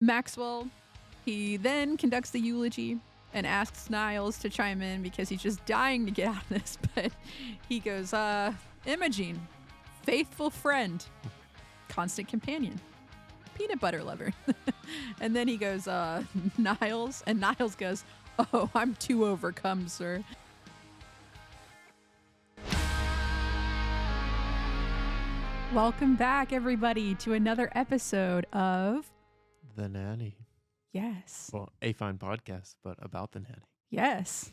Maxwell, he then conducts the eulogy and asks Niles to chime in because he's just dying to get out of this. But he goes, Imogene, faithful friend, constant companion, peanut butter lover. And then he goes, Niles. And Niles goes, oh, I'm too overcome, sir. Welcome back, everybody, to another episode of The Nanny. Yes. Well, a fine podcast, but about the nanny. Yes.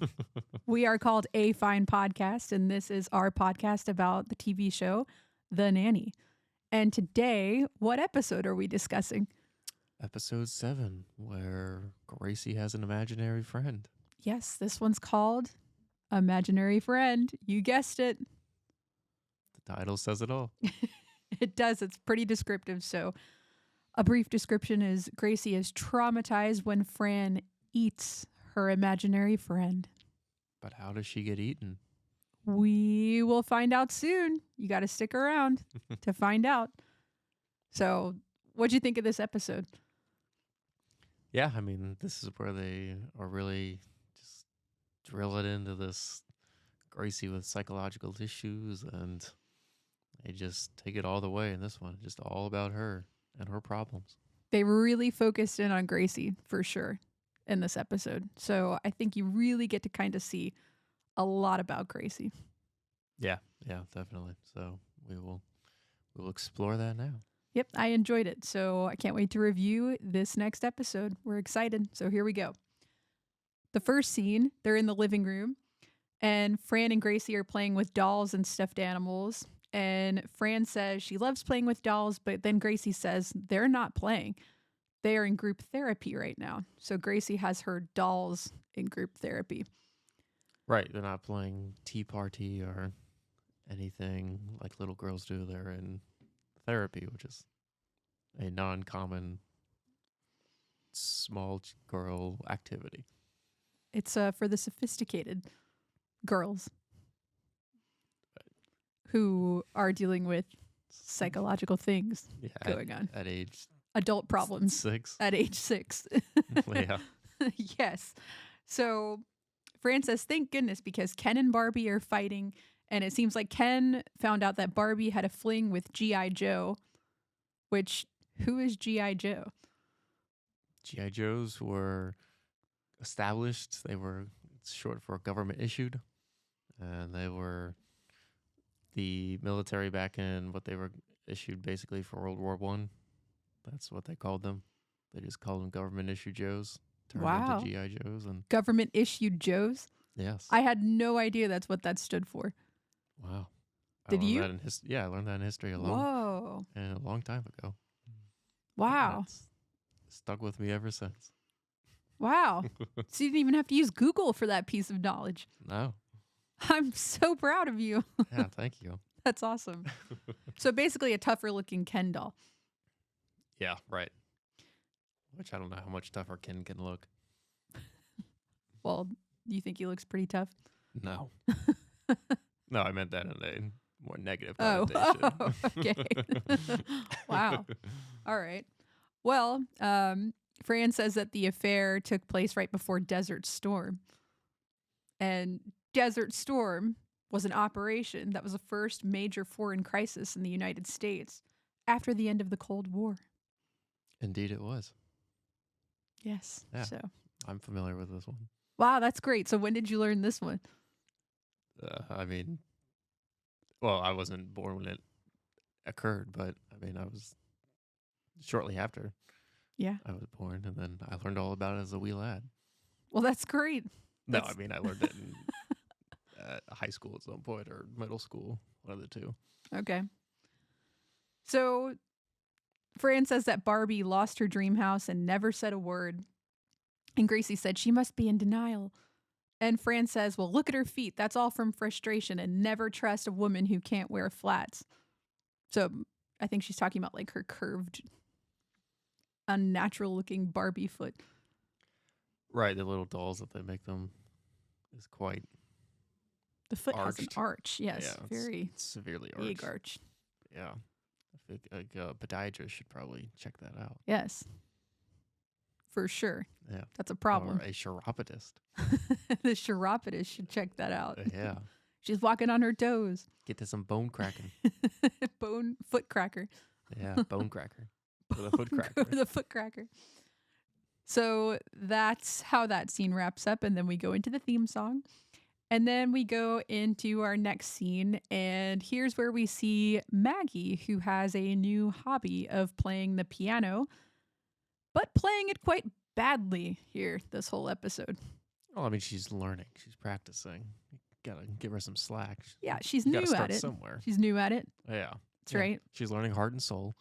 We are called A Fine Podcast, and this is our podcast about the TV show, The Nanny. And today, what episode are we discussing? Episode 7, where Gracie has an imaginary friend. Yes, this one's called Imaginary Friend. You guessed it. The title says it all. It does. It's pretty descriptive. So a brief description is Gracie is traumatized when Fran eats her imaginary friend. But how does she get eaten? We will find out soon. You got to stick around to find out. So what'd you think of this episode? Yeah, I mean, this is where they are really just drilling into this Gracie with psychological issues, and they just take it all the way in this one. Just all about her and her problems. They really focused in on Gracie for sure in this episode. So I think you really get to kind of see a lot about Gracie. Yeah, definitely. So we'll explore that now. Yep, I enjoyed it. So I can't wait to review this next episode. We're excited. So here we go. The first scene, they're in the living room, and Fran and Gracie are playing with dolls and stuffed animals. And Fran says she loves playing with dolls, but then Gracie says they're not playing. They are in group therapy right now. So Gracie has her dolls in group therapy. Right, they're not playing tea party or anything like little girls do. They're in therapy, which is a non-common small girl activity. It's for the sophisticated girls who are dealing with psychological things going on. At age Adult problems 6. at age 6. Yeah. Yes. So Fran says, thank goodness, because Ken and Barbie are fighting. And it seems like Ken found out that Barbie had a fling with G.I. Joe, which, who is G.I. Joe? G.I. Joes were established. They were, it's short for government issued. And they were the military back in what they were issued basically for World War I. That's what they called them. They just called them government issued Joes. Turned into G.I. Joes. And government issued Joes? Yes. I had no idea that's what that stood for. Wow. Did you? I learned that in history a long time ago. Wow. It's stuck with me ever since. Wow. So you didn't even have to use Google for that piece of knowledge. No. I'm so proud of you. Yeah, thank you. That's awesome. So basically a tougher looking Ken doll. Yeah, right. Which I don't know how much tougher Ken can look. Well, you think he looks pretty tough? No. No, I meant that in a more negative connotation. Oh, okay. Wow. All right. Well, Fran says that the affair took place right before Desert Storm. And Desert Storm was an operation that was the first major foreign crisis in the United States after the end of the Cold War. Indeed it was. Yes. Yeah. So I'm familiar with this one. wow, that's great. So when did you learn this one? I mean, well, I wasn't born when it occurred, but I mean, I was shortly after. Yeah. I was born, and then I learned all about it as a wee lad. Well, that's great. No, I mean, I learned it in high school at some point or middle school, one of the two. Okay. So Fran says that Barbie lost her dream house and never said a word. And Gracie said she must be in denial. And Fran says, well, look at her feet. That's all from frustration, and never trust a woman who can't wear flats. So I think she's talking about like her curved, unnatural looking Barbie foot. Right, the little dolls that they make them is quite The foot arched. has an arch. Yes, Yeah, very it's severely big arched. arch. Yeah, I think a podiatrist should probably check that out. Yes. for sure. Yeah. That's a problem. Or a chiropodist. The chiropodist should check that out. Yeah. She's walking on her toes. Get to some bone cracking. Bone foot cracker. Yeah, bone cracker. With a foot cracker. With a foot cracker. So that's how that scene wraps up. And then we go into the theme song. And then we go into our next scene. And here's where we see Maggie, who has a new hobby of playing the piano, but playing it quite badly here this whole episode. Well, I mean, she's learning. She's practicing. You gotta give her some slack. Yeah, she's You new gotta start at it. somewhere. She's new at it. Yeah. That's right. She's learning heart and soul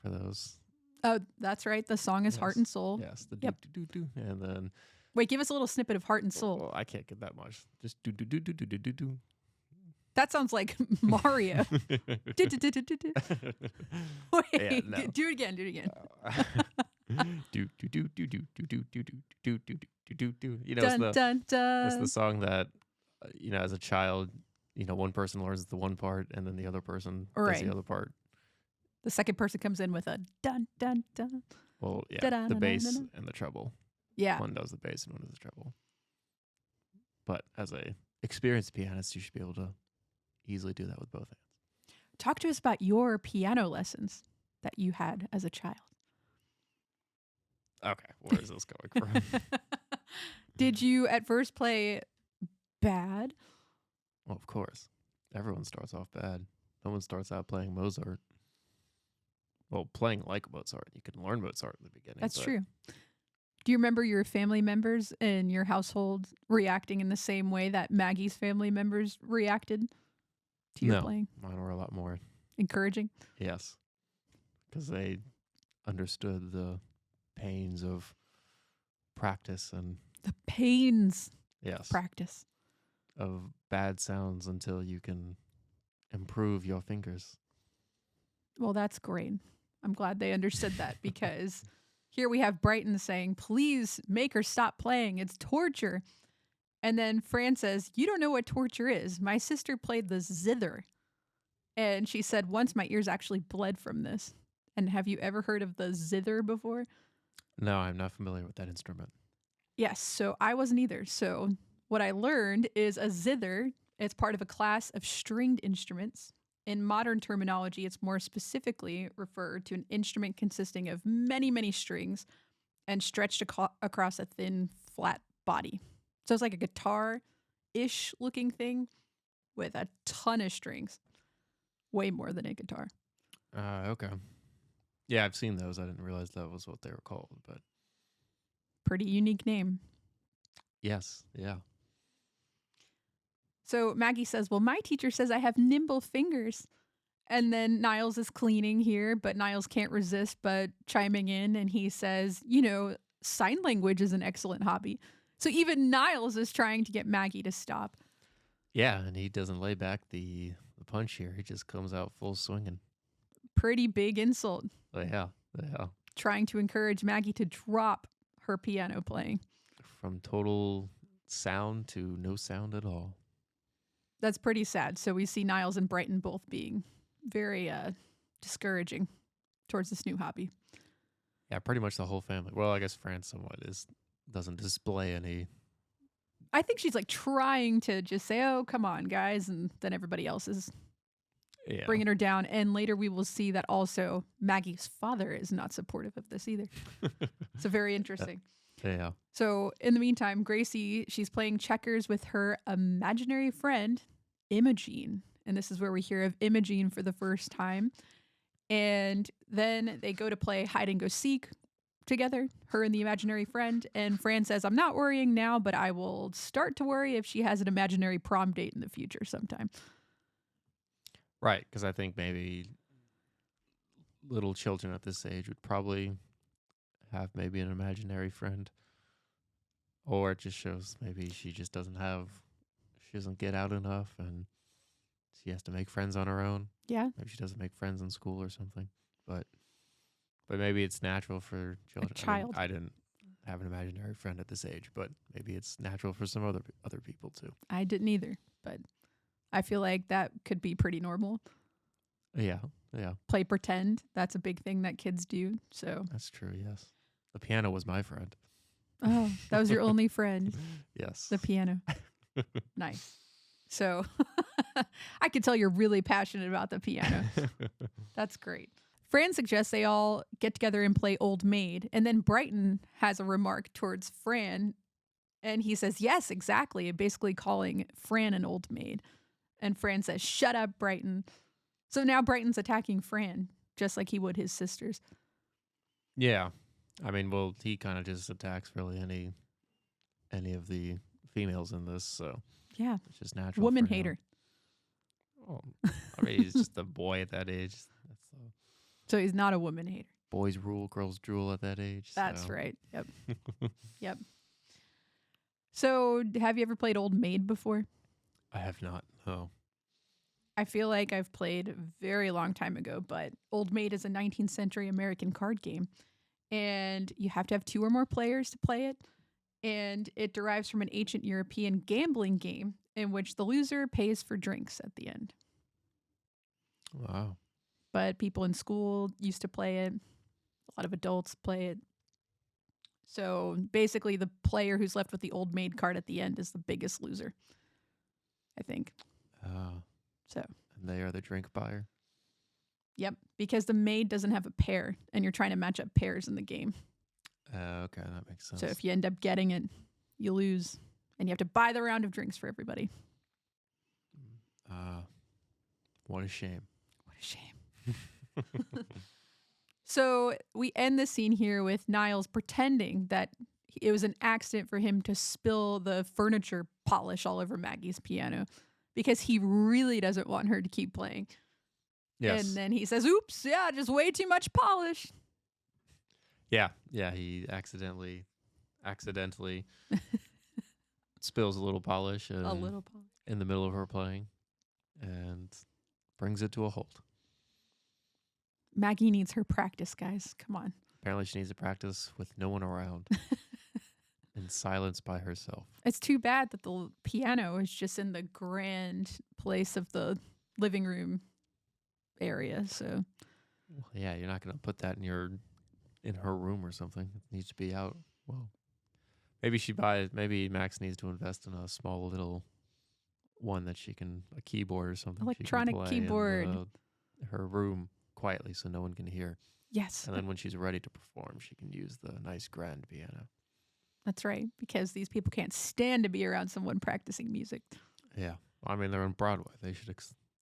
for those. Oh, that's right. The song is Heart and Soul. Yes, the Yep. do do do, and then Wait, give us a little snippet of Heart and Soul. well, I can't get that much. Just do do do do do do do do. That sounds like Mario. Du-du-du-du-du-du. Wait, Yeah, no. do it again. Do it again. Do do do do do do do do do do do do do. You know, it's Dun the dun it's dun. the song that as a child, one person learns the one part, and then the other person does Right. the other part. The second person comes in with a dun dun dun. Well, yeah, Da-da-na-na-na-na. the bass and the treble. Yeah. One does the bass and one does the treble. But as a experienced pianist, you should be able to easily do that with both hands. Talk to us about your piano lessons that you had as a child. Okay, where is this going from? Did you at first play bad? Well, of course. Everyone starts off bad. No one starts out playing Mozart. Well, playing like Mozart. You can learn Mozart in the beginning. That's but true. Do you remember your family members in your household reacting in the same way that Maggie's family members reacted to your No. playing? Mine were a lot more, Encouraging? yes, because they understood the pains of practice and, The pains yes, practice. of bad sounds until you can improve your fingers. Well, that's great. I'm glad they understood that because here we have Brighton saying, please make her stop playing. It's torture. And then Fran says, you don't know what torture is. My sister played the zither. And she said, once my ears actually bled from this. And have you ever heard of the zither before? No, I'm not familiar with that instrument. Yes. So I wasn't either. So what I learned is a zither. It's part of a class of stringed instruments. In modern terminology, it's more specifically referred to an instrument consisting of many, many strings and stretched across a thin, flat body. So it's like a guitar-ish looking thing with a ton of strings. Way more than a guitar. Okay. Yeah, I've seen those. I didn't realize that was what they were called, but Pretty unique name. yes, yeah. So Maggie says, well, my teacher says I have nimble fingers. And then Niles is cleaning here, but Niles can't resist but chiming in. And he says, sign language is an excellent hobby. So even Niles is trying to get Maggie to stop. Yeah, and he doesn't lay back the punch here. He just comes out full swinging. Pretty big insult. Yeah. Trying to encourage Maggie to drop her piano playing. From total sound to no sound at all. That's pretty sad. So we see Niles and Brighton both being very discouraging towards this new hobby. Yeah, pretty much the whole family. Well, I guess Fran somewhat doesn't display any. I think she's like trying to just say, oh, come on, guys. And then everybody else is bringing her down. And later we will see that also Maggie's father is not supportive of this either. So very interesting. Yeah. So in the meantime, Gracie, she's playing checkers with her imaginary friend, Imogene. And this is where we hear of Imogene for the first time. And then they go to play hide and go seek together, her and the imaginary friend. And Fran says, I'm not worrying now, but I will start to worry if she has an imaginary prom date in the future sometime. Right, because I think maybe little children at this age would probably have maybe an imaginary friend. Or it just shows maybe she doesn't get out enough and she has to make friends on her own. Yeah. Maybe she doesn't make friends in school or something. But maybe it's natural for children. A child. I didn't have an imaginary friend at this age, but maybe it's natural for some other people too. I didn't either, but I feel like that could be pretty normal. Yeah. Play pretend. That's a big thing that kids do. So That's true, yes. The piano was my friend. Oh, that was your only friend, Yes. the piano. Nice. So I can tell you're really passionate about the piano. That's great. Fran suggests they all get together and play Old Maid. And then Brighton has a remark towards Fran. And he says, yes, exactly. Basically calling Fran an old maid. And Fran says, shut up, Brighton. So now Brighton's attacking Fran, just like he would his sisters. Yeah. I mean, well, he kind of just attacks really any of the females in this, so Yeah. it's just natural. Woman for him. hater. Oh, I mean, he's just a boy at that age. That's So he's not a woman hater. boys rule, girls drool at that age. That's so. right. Yep. Yep. So have you ever played Old Maid before? I have not. No. I feel like I've played a very long time ago, but Old Maid is a 19th century American card game. And you have to have 2 or more players to play it. And it derives from an ancient European gambling game in which the loser pays for drinks at the end. Wow. But people in school used to play it. A lot of adults play it. So basically, the player who's left with the Old Maid card at the end is the biggest loser, I think. So. And they are the drink buyer. Yep, because the maid doesn't have a pair, and you're trying to match up pairs in the game. Okay, that makes sense. So if you end up getting it, you lose, and you have to buy the round of drinks for everybody. What a shame. What a shame. So we end the scene here with Niles pretending that it was an accident for him to spill the furniture polish all over Maggie's piano because he really doesn't want her to keep playing. Yes. And then he says, oops, yeah, just way too much polish. Yeah, he accidentally spills a little polish A little polish. in the middle of her playing and brings it to a halt. Maggie needs her practice, guys. Come on. Apparently she needs to practice with no one around in silence by herself. It's too bad that the piano is just in the grand place of the living room area. So, Well, yeah, you're not going to put that in her room or something. It needs to be out. Well, maybe Max needs to invest in a small little one that she can, a keyboard or something. Electronic she can play keyboard. in her room quietly so no one can hear. Yes. And then when she's ready to perform, she can use the nice grand piano. That's right. Because these people can't stand to be around someone practicing music. Yeah. I mean, they're on Broadway. They should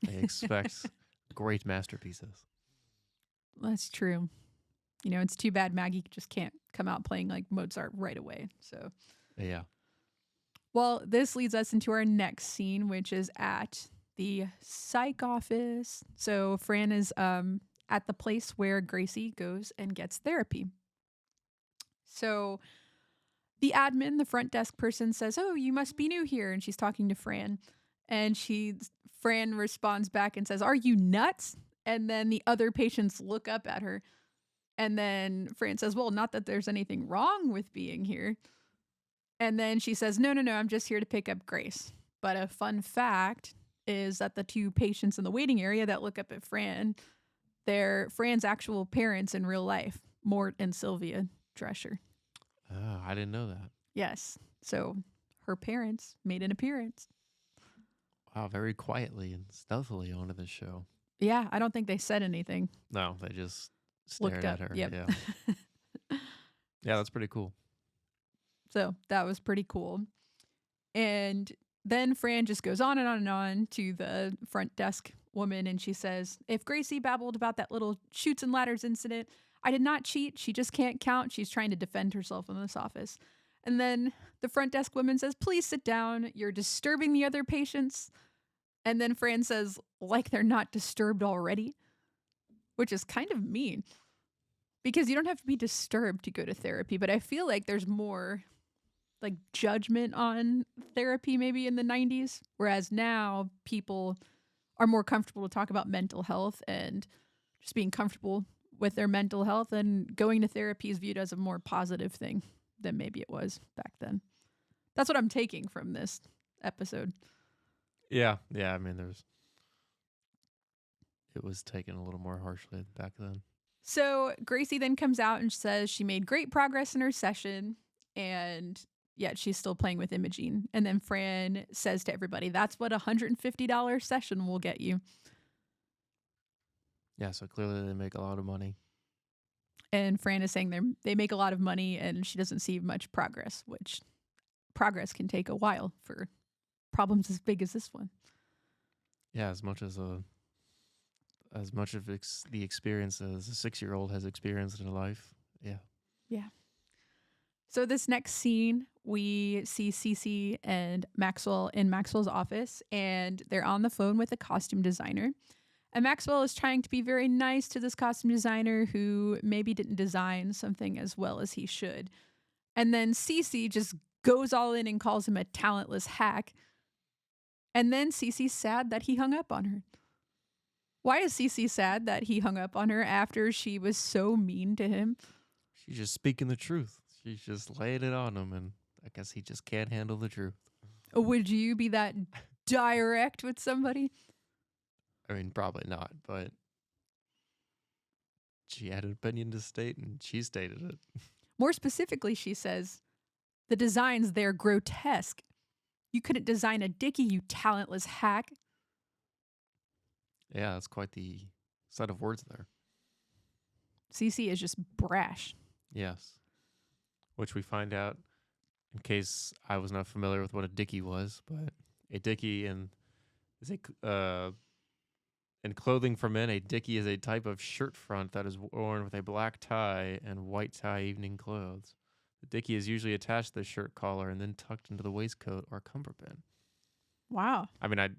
they expect great masterpieces. That's true. You know, it's too bad Maggie just can't come out playing like Mozart right away. So, Yeah. well, this leads us into our next scene, which is at the psych office. So Fran is at the place where Gracie goes and gets therapy. So the admin, the front desk person, says, "Oh, you must be new here," and she's talking to Fran, and Fran responds back and says, "Are you nuts?" And then the other patients look up at her, and then Fran says, "Well, not that there's anything wrong with being here." And then she says, no, I'm just here to pick up Grace. But a fun fact is that the 2 patients in the waiting area that look up at Fran, they're Fran's actual parents in real life, Mort and Sylvia Drescher. Oh, I didn't know that. Yes. So her parents made an appearance. Wow, very quietly and stealthily onto the show. Yeah, I don't think they said anything. No, they just stared Looked at up. her. Yep. Yeah. Yeah, that's pretty cool. So that was pretty cool. And then Fran just goes on and on and on to the front desk woman, and she says, if Gracie babbled about that little chutes and ladders incident, I did not cheat. She just can't count. She's trying to defend herself in this office. And then the front desk woman says, please sit down. You're disturbing the other patients. And then Fran says, like they're not disturbed already, which is kind of mean because you don't have to be disturbed to go to therapy. But I feel like there's more like judgment on therapy maybe in the 90s, whereas now people are more comfortable to talk about mental health and just being comfortable with their mental health, and going to therapy is viewed as a more positive thing than maybe it was back then. That's what I'm taking from this episode. Yeah. I mean, it was taken a little more harshly back then. So Gracie then comes out and says she made great progress in her session, and yet she's still playing with Imogene. And then Fran says to everybody, that's what a $150 session will get you. Yeah, so clearly they make a lot of money. And Fran is saying they make a lot of money and she doesn't see much progress, which progress can take a while for problems as big as this one. Yeah, as much of the experience as a 6-year-old has experienced in life. Yeah. Yeah. So this next scene, we see Cece and Maxwell in Maxwell's office, and they're on the phone with a costume designer. And Maxwell is trying to be very nice to this costume designer who maybe didn't design something as well as he should. And then Cece just goes all in and calls him a talentless hack. And then Cece's sad that he hung up on her. Why is Cece sad that he hung up on her after she was so mean to him? She's just speaking the truth. She's just laying it on him, and I guess he just can't handle the truth. Would you be that direct with somebody? I mean, probably not, but she had an opinion to state, and she stated it. More specifically, she says, the designs, they're grotesque. You couldn't design a dickie, you talentless hack. Yeah, that's quite the set of words there. Cece is just brash. Yes. Which we find out, in case I was not familiar with what a dickie was, but a dickie in clothing for men, a dickie is a type of shirt front that is worn with a black tie and white tie evening clothes. The dickie is usually attached to the shirt collar and then tucked into the waistcoat or cummerbund. Wow. I mean, I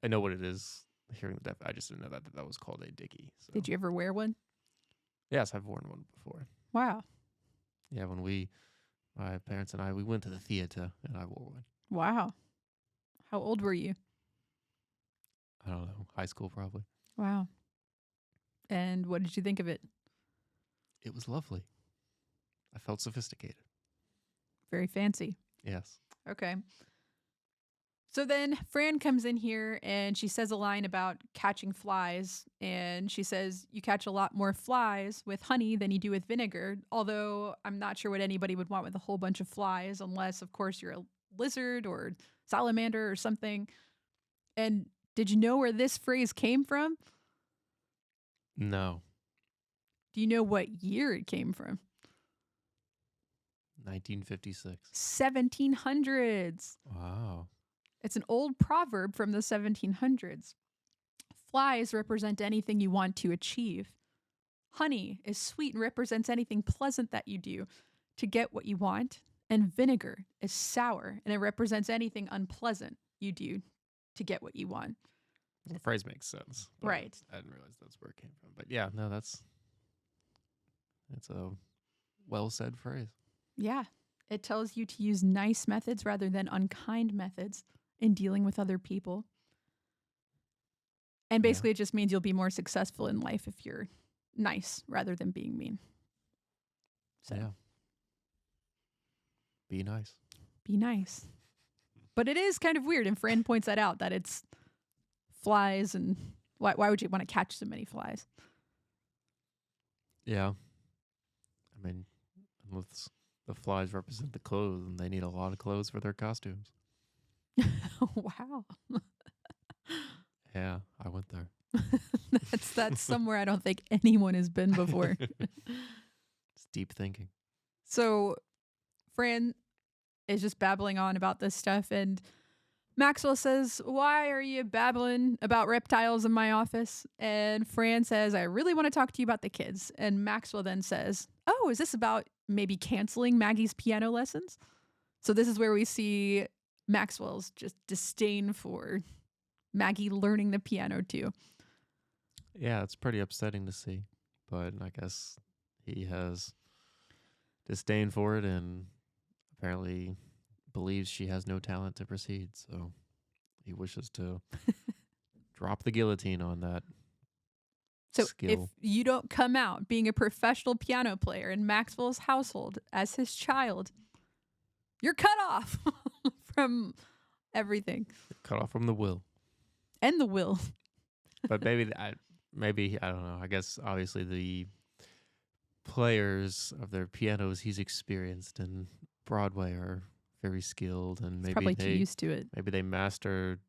know what it is. Hearing the I just didn't know that was called a dickie. So. Did you ever wear one? Yes, I've worn one before. Wow. Yeah, when my parents and I, we went to the theater and I wore one. Wow. How old were you? I don't know, high school probably. Wow. And what did you think of it? It was lovely. I felt sophisticated. Very fancy. Yes. Okay. So then Fran comes in here and she says a line about catching flies. And she says, you catch a lot more flies with honey than you do with vinegar. Although I'm not sure what anybody would want with a whole bunch of flies, unless, of course, you're a lizard or salamander or something. And did you know where this phrase came from? No. Do you know what year it came from? 1956. 1700s. Wow. It's an old proverb from the 1700s. Flies represent anything you want to achieve. Honey is sweet and represents anything pleasant that you do to get what you want. And vinegar is sour and it represents anything unpleasant you do to get what you want. The phrase makes sense. Right. I didn't realize that's where it came from. But yeah, no, it's a well said phrase. Yeah. It tells you to use nice methods rather than unkind methods in dealing with other people. And basically it just means you'll be more successful in life if you're nice rather than being mean. So yeah. Be nice. Be nice. But it is kind of weird, and Fran points that out, that it's flies, and why would you want to catch so many flies? Yeah. I mean, unless the flies represent the clothes, and they need a lot of clothes for their costumes. Wow. Yeah, I went there. That's somewhere I don't think anyone has been before. It's deep thinking. So Fran is just babbling on about this stuff, and Maxwell says, why are you babbling about reptiles in my office? And Fran says, I really want to talk to you about the kids. And Maxwell then says, oh, is this about maybe canceling Maggie's piano lessons? So this is where we see Maxwell's just disdain for Maggie learning the piano too. Yeah, it's pretty upsetting to see, but I guess he has disdain for it and apparently believes she has no talent to proceed, so he wishes to drop the guillotine on that skill. If you don't come out being a professional piano player in Maxwell's household as his child, you're cut off from everything. Cut off from the will. And the will. But maybe I don't know. I guess obviously the players of their pianos he's experienced in Broadway are very skilled, and He's probably too used to it. maybe they mastered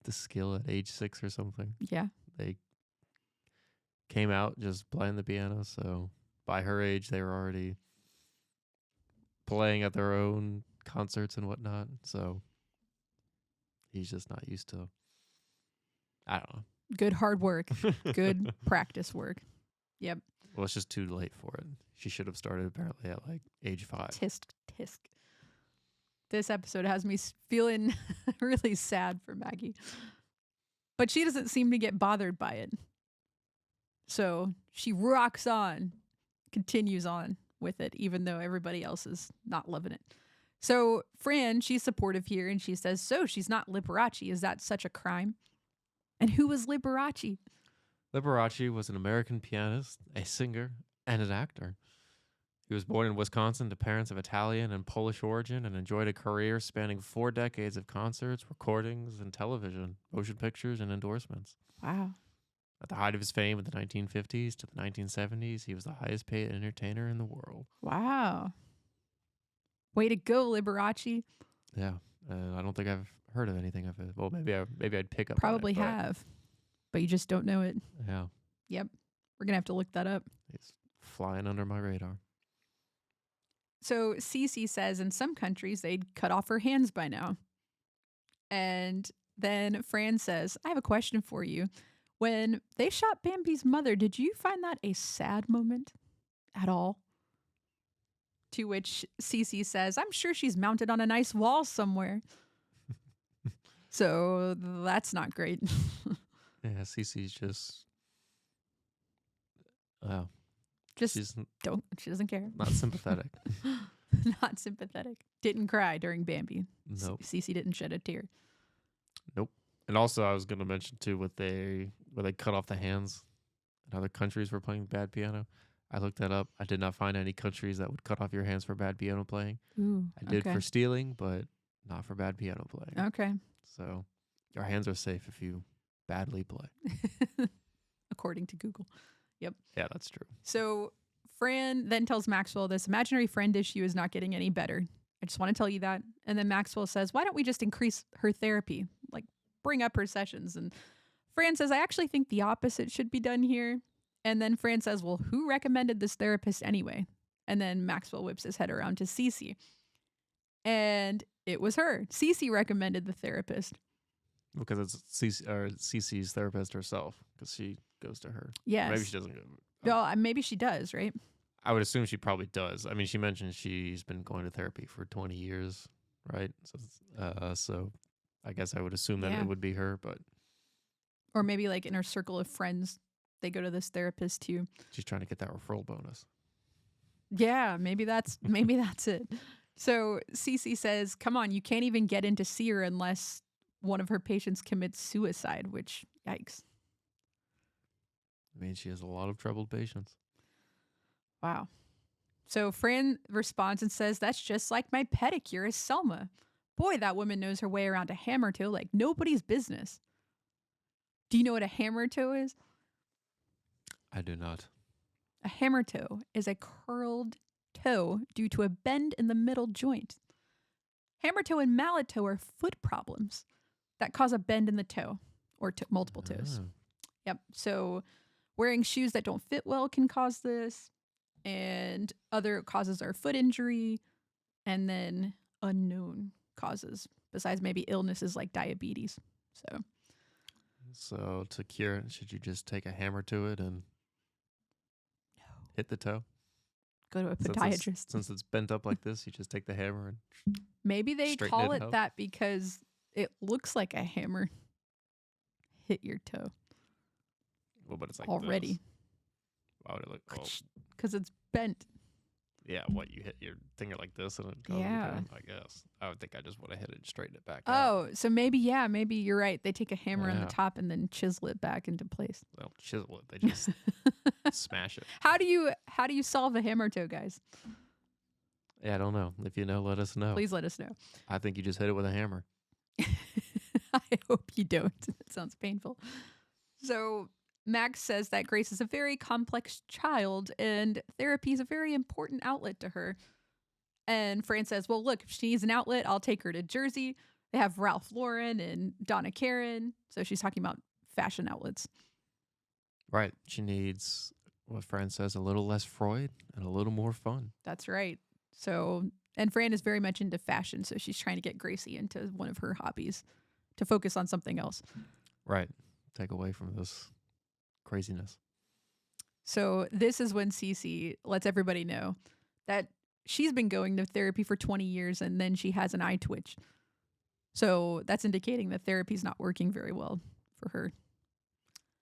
the skill at age 6 or something. Yeah. They came out just playing the piano, so by her age they were already playing at their own concerts and whatnot. So he's just not used to. I don't Good hard work. know. Good practice work. Yep. Well, it's just too late for it. She should have started apparently at like age 5. Tisk, tisk. This episode has me feeling really sad for Maggie. But she doesn't seem to get bothered by it. So she rocks on, continues on with it, even though everybody else is not loving it. So Fran, she's supportive here, and she says, so she's not Liberace. Is that such a crime? And who was Liberace? Liberace was an American pianist, a singer, and an actor. He was born in Wisconsin to parents of Italian and Polish origin and enjoyed a career spanning 4 decades of concerts, recordings, and television, motion pictures, and endorsements. Wow. At the height of his fame in the 1950s to the 1970s, he was the highest paid entertainer in the world. Wow. Way to go, Liberace. Yeah. I don't think I've heard of anything of it. Well, maybe I'd pick up Probably on it, have, but you just don't know it. Yeah. Yep. We're going to have to look that up. It's flying under my radar. So Cece says in some countries they'd cut off her hands by now. And then Fran says, I have a question for you. When they shot Bambi's mother, did you find that a sad moment at all? To which Cece says, I'm sure she's mounted on a nice wall somewhere. So that's not great. Yeah, Cece's just... Wow. She doesn't care. Not sympathetic. Not sympathetic. Didn't cry during Bambi. Nope. Cece didn't shed a tear. Nope. And also, I was going to mention too, where they cut off the hands in other countries for playing bad piano. I looked that up. I did not find any countries that would cut off your hands for bad piano playing. Ooh, I did for stealing, but not for bad piano playing. Okay. So your hands are safe if you badly play. According to Google. Yep. Yeah, that's true. So Fran then tells Maxwell this imaginary friend issue is not getting any better. I just want to tell you that. And then Maxwell says, why don't we just increase her therapy? Like, bring up her sessions. And Fran says, I actually think the opposite should be done here. And then Fran says, well, who recommended this therapist anyway? And then Maxwell whips his head around to Cece. And it was her. Cece recommended the therapist. Because it's Cece's therapist herself, because she goes to her. Yes. Maybe she doesn't go. Well, maybe she does, right? I would assume she probably does. I mean, she mentioned she's been going to therapy for 20 years, right? So I guess I would assume that it would be her, but... Or maybe like in her circle of friends, they go to this therapist too. She's trying to get that referral bonus. Yeah, maybe that's it. So Cece says, come on, you can't even get in to see her unless one of her patients commits suicide, which, yikes. I mean, she has a lot of troubled patients. Wow. So Fran responds and says, that's just like my pedicurist, Selma. Boy, that woman knows her way around a hammer toe like nobody's business. Do you know what a hammer toe is? I do not. A hammer toe is a curled toe due to a bend in the middle joint. Hammer toe and mallet toe are foot problems that cause a bend in the toe or multiple toes. Yep. So wearing shoes that don't fit well can cause this. And other causes are foot injury and then unknown causes besides maybe illnesses like diabetes. So to cure it, should you just take a hammer to it and hit the toe? Go to a podiatrist. Since it's bent up like this, you just take the hammer and maybe they call it that because it looks like a hammer hit your toe. Well, but it's like already. This. Why would it look? Because it's bent. Yeah, what, you hit your finger like this and it goes down, I guess. I would think I just would have hit it and straightened it back out. Oh, so maybe you're right. They take a hammer on the top and then chisel it back into place. They don't chisel it, they just smash it. How do you solve a hammer toe, guys? Yeah, I don't know. If you know, let us know. Please let us know. I think you just hit it with a hammer. I hope you don't. It sounds painful. So Max says that Grace is a very complex child and therapy is a very important outlet to her. And Fran says, well, look, if she needs an outlet, I'll take her to Jersey. They have Ralph Lauren and Donna Karan. So she's talking about fashion outlets. Right. She needs, what Fran says, a little less Freud and a little more fun. That's right. So, and Fran is very much into fashion. So she's trying to get Gracie into one of her hobbies to focus on something else. Right. Take away from this craziness. So this is when Cece lets everybody know that she's been going to therapy for 20 years and then she has an eye twitch. So that's indicating that therapy's not working very well for her.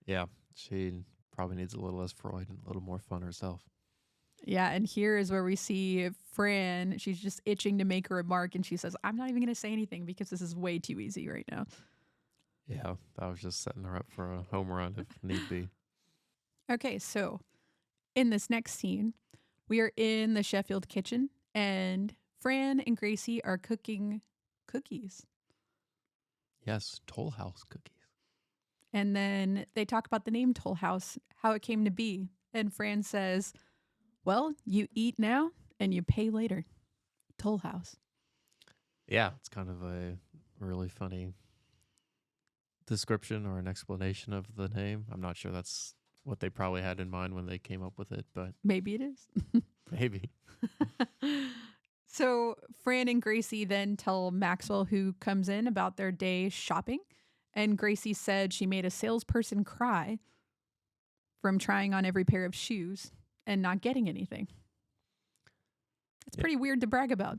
Yeah. She probably needs a little less Freud and a little more fun herself. Yeah, and here is where we see Fran. She's just itching to make a remark, and she says, I'm not even going to say anything because this is way too easy right now. Yeah, I was just setting her up for a home run if need be. Okay, so in this next scene, we are in the Sheffield kitchen, and Fran and Gracie are cooking cookies. Yes, Toll House cookies. And then they talk about the name Toll House, how it came to be. And Fran says, well, you eat now and you pay later. Toll House. Yeah, it's kind of a really funny description or an explanation of the name. I'm not sure that's what they probably had in mind when they came up with it, but maybe it is. maybe. So Fran and Gracie then tell Maxwell, who comes in, about their day shopping. And Gracie said she made a salesperson cry from trying on every pair of shoes and not getting anything. It's pretty weird to brag about.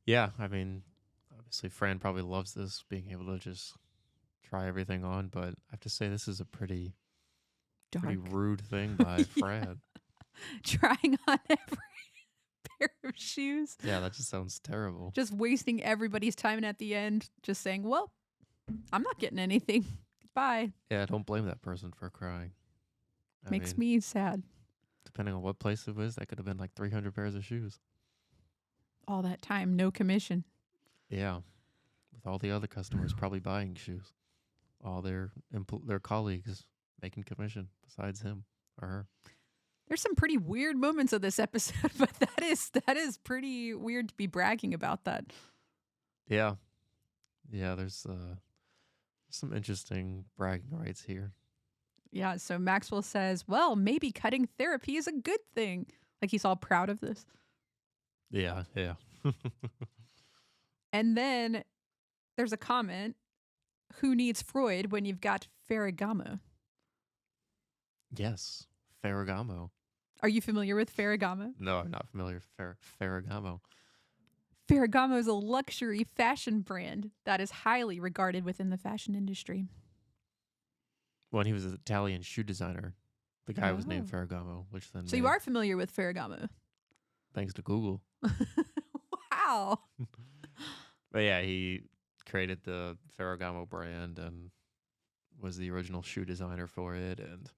Yeah, I mean, obviously Fran probably loves this, being able to just try everything on, but I have to say this is a pretty rude thing by Fran. Trying on every pair of shoes. Yeah, that just sounds terrible. Just wasting everybody's time, and at the end, just saying, well, I'm not getting anything. Bye. Yeah, don't blame that person for crying. Makes me sad. Depending on what place it was, that could have been like 300 pairs of shoes. All that time, no commission. Yeah, with all the other customers probably buying shoes. All their colleagues making commission besides him or her. There's some pretty weird moments of this episode, but that is pretty weird to be bragging about that. Yeah. Yeah, there's some interesting bragging rights here. Yeah, so Maxwell says, well, maybe cutting therapy is a good thing. Like he's all proud of this. Yeah. And then there's a comment, who needs Freud when you've got Ferragamo? Yes, Ferragamo. Are you familiar with Ferragamo? No, I'm not familiar with Ferragamo. Ferragamo is a luxury fashion brand that is highly regarded within the fashion industry. When he was an Italian shoe designer, the guy was named Ferragamo, which then So you are familiar with Ferragamo? Thanks to Google. Wow. But yeah, he created the Ferragamo brand and was the original shoe designer for it, and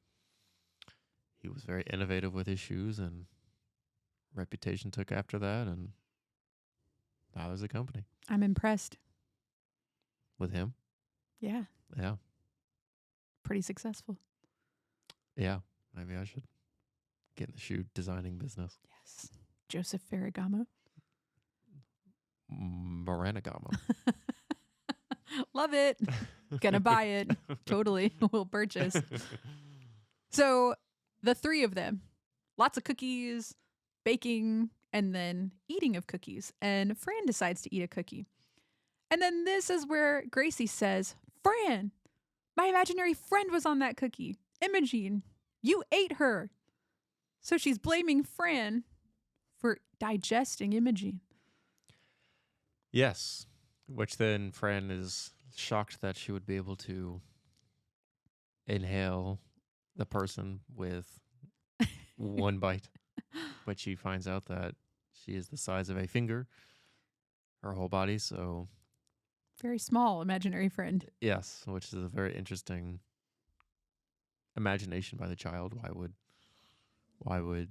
he was very innovative with his shoes, and reputation took after that, and now there's a company. I'm impressed. With him? Yeah. Yeah. Pretty successful. Yeah. Maybe I should get in the shoe designing business. Yes. Joseph Ferragamo. Maranagamo. Love it. Gonna buy it. Totally. We'll purchase. So the three of them, lots of cookies, baking, and then eating of cookies. And Fran decides to eat a cookie. And then this is where Gracie says, Fran, my imaginary friend was on that cookie. Imogene, you ate her. So she's blaming Fran for digesting Imogene. Yes. Which then Fran is shocked that she would be able to inhale the person with one bite. But she finds out that she is the size of a finger, her whole body, so... Very small imaginary friend. Yes, which is a very interesting imagination by the child. Why would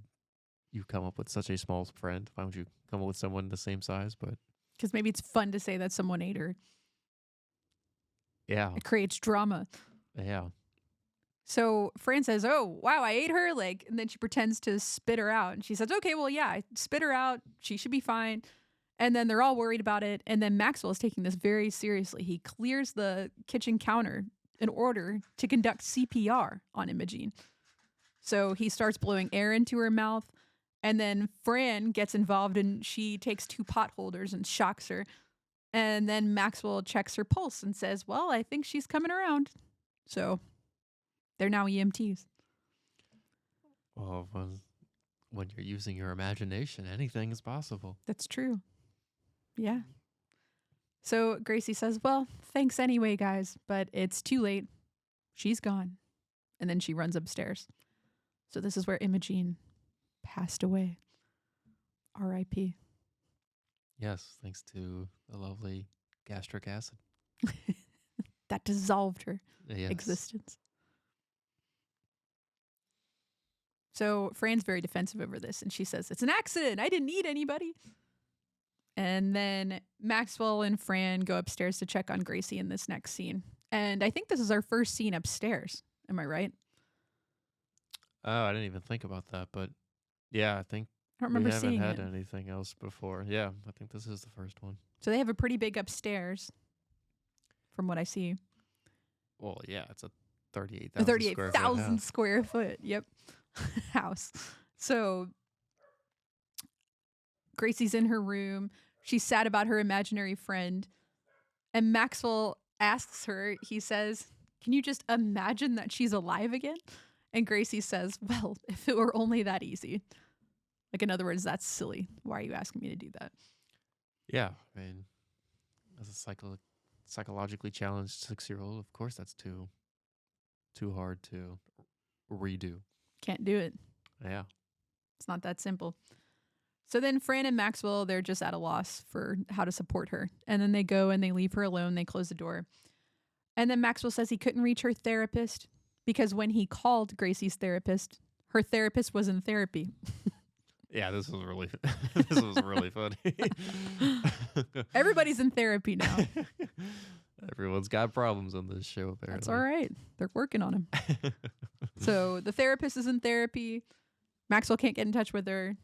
you come up with such a small friend? Why would you come up with someone the same size? But because maybe it's fun to say that someone ate her. Yeah. It creates drama. Yeah. So Fran says, "Oh, wow, I ate her." And then she pretends to spit her out. And she says, "Okay, well, yeah, I spit her out. She should be fine." And then they're all worried about it. And then Maxwell is taking this very seriously. He clears the kitchen counter in order to conduct CPR on Imogene. So he starts blowing air into her mouth. And then Fran gets involved and she takes 2 pot holders and shocks her. And then Maxwell checks her pulse and says, "Well, I think she's coming around." So they're now EMTs. Well, when you're using your imagination, anything is possible. That's true. Yeah. So Gracie says, "Well, thanks anyway, guys, but it's too late. She's gone." And then she runs upstairs. So this is where Imogene passed away. R.I.P. Yes, thanks to the lovely gastric acid. That dissolved her Yes. existence. So Fran's very defensive over this, and she says, "It's an accident. I didn't eat anybody." And then Maxwell and Fran go upstairs to check on Gracie in this next scene. And I think this is our first scene upstairs. Am I right? Oh, I didn't even think about that, but yeah, I think I don't remember we haven't seeing had it. anything else before. Yeah, I think this is the first one. So they have a pretty big upstairs, from what I see. Well, yeah, it's a A 38,000 square foot. Yep. House. So Gracie's in her room. She's sad about her imaginary friend. And Maxwell asks her, he says, "Can you just imagine that she's alive again?" And Gracie says, "Well, if it were only that easy." Like, in other words, that's silly. Why are you asking me to do that? Yeah, I mean, as a psychologically challenged 6-year-old, of course that's too hard to redo. Can't do it. Yeah. It's not that simple. So then Fran and Maxwell, they're just at a loss for how to support her. And then they go and they leave her alone. They close the door. And then Maxwell says he couldn't reach her therapist because when he called Gracie's therapist, her therapist was in therapy. Yeah, this was really this was really funny. Everybody's in therapy now. Everyone's got problems on this show, apparently. That's all right. They're working on them. So the therapist is in therapy. Maxwell can't get in touch with her.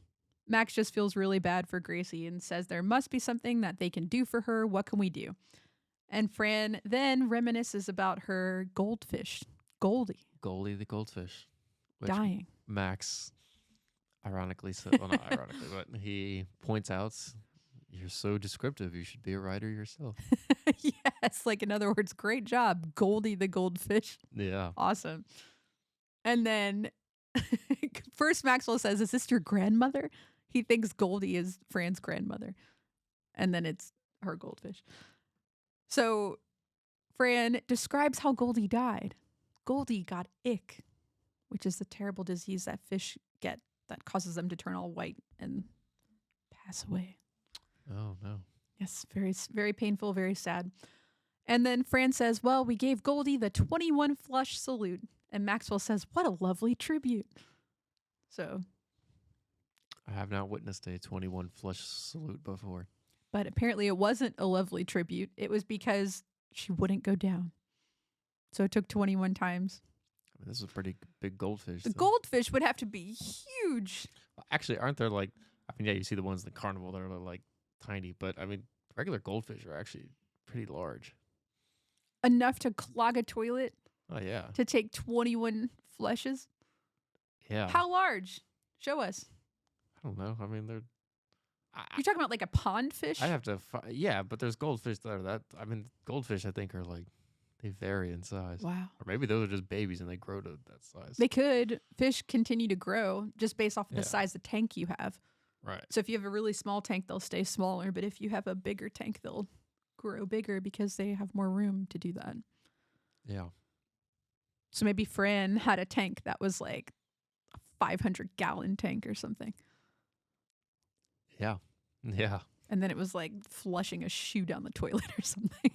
Max just feels really bad for Gracie and says there must be something that they can do for her. What can we do? And Fran then reminisces about her goldfish, Goldie Goldie the goldfish. Which dying. Max, ironically, well, not ironically, but he points out, "You're so descriptive. You should be a writer yourself." Yes, like in other words, great job, Goldie the goldfish. Yeah. Awesome. And then first Maxwell says, "Is this your grandmother?" He thinks Goldie is Fran's grandmother. And then it's her goldfish. So Fran describes how Goldie died. Goldie got ick, which is the terrible disease that fish get that causes them to turn all white and pass away. Oh, no. Yes, very, very painful, very sad. And then Fran says, "Well, we gave Goldie the 21 flush salute." And Maxwell says, "What a lovely tribute." So, I have not witnessed a 21 flush salute before. but apparently it wasn't a lovely tribute. It was because she wouldn't go down. So it took 21 times. I mean, this is a pretty big goldfish. The though. goldfish would have to be huge. Actually, aren't there like, I mean, yeah, you see the ones in the carnival that are like tiny, but I mean, regular goldfish are actually pretty large. Enough to clog a toilet Oh, yeah. to take 21 flushes. Yeah. How large? Show us. I don't know. I mean, they're. You're talking about like a pond fish? I have to. Yeah, but there's goldfish that are that. I mean, goldfish, I think, are like, they vary in size. Wow. Or maybe those are just babies and they grow to that size. They could. Fish continue to grow just based off of the Yeah. size of the tank you have. Right. So if you have a really small tank, they'll stay smaller. But if you have a bigger tank, they'll grow bigger because they have more room to do that. Yeah. So maybe Fran had a tank that was like a 500-gallon tank or something. Yeah. Yeah. And then it was like flushing a shoe down the toilet or something.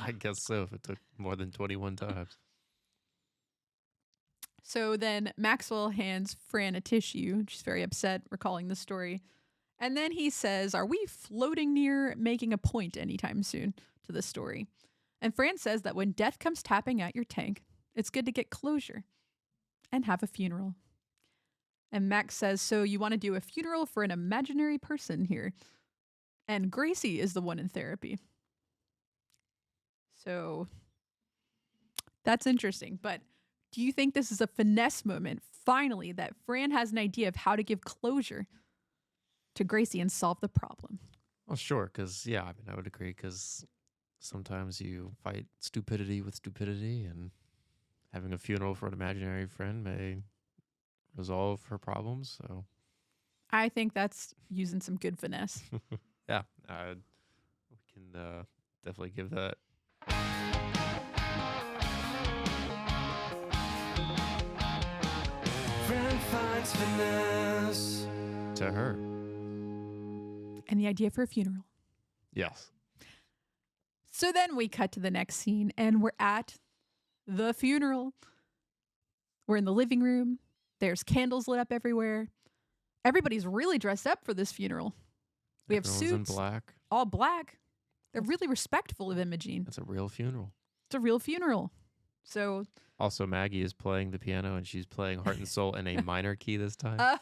I guess so, if it took more than 21 times. So then Maxwell hands Fran a tissue. She's very upset, recalling the story. And then he says, "Are we floating near making a point anytime soon to this story?" And Fran says that when death comes tapping at your tank, It's good to get closure and have a funeral. And Max says, so you want to do a funeral for an imaginary person here. And Gracie is the one in therapy. So that's interesting. But do you think this is a finesse moment, finally, that Fran has an idea of how to give closure to Gracie and solve the problem? Well, sure, because, yeah, I mean, I would agree, because sometimes you fight stupidity with stupidity, and having a funeral for an imaginary friend may resolve her problems, so. I think that's using some good finesse. Yeah, we can definitely give that. Fran finds finesse To her. And the idea for a funeral. Yes. So then we cut to the next scene, and we're at the funeral. We're in the living room. There's candles lit up everywhere. Everybody's really dressed up for this funeral. We have Everyone's suits, in black. all black. They're really respectful of Imogene. It's a real funeral. It's a real funeral. So, Also, Maggie is playing the piano, and she's playing Heart and Soul in a minor key this time.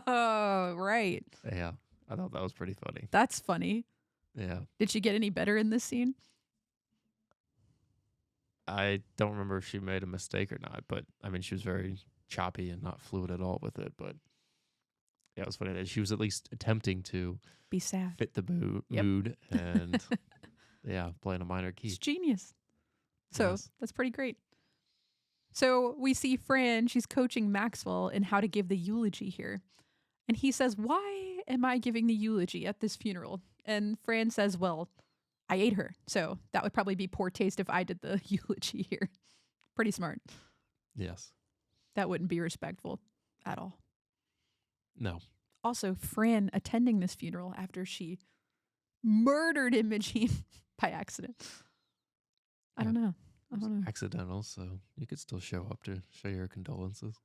oh, right. Yeah, I thought that was pretty funny. That's funny. Yeah. Did she get any better in this scene? I don't remember if she made a mistake or not, but I mean, she was very choppy and not fluid at all with it. But yeah, it was funny that she was at least attempting to Be sad. fit the Yep. mood and yeah, playing a minor key. It's genius. So Yes. that's pretty great. So we see Fran, she's coaching Maxwell in how to give the eulogy here. And he says, why am I giving the eulogy at this funeral? And Fran says, well, I ate her. So that would probably be poor taste if I did the eulogy here. Pretty smart. Yes. That wouldn't be respectful at all. No. Also, Fran attending this funeral after she murdered Imogene by accident. I don't know. I don't know. Accidental, so you could still show up to show your condolences.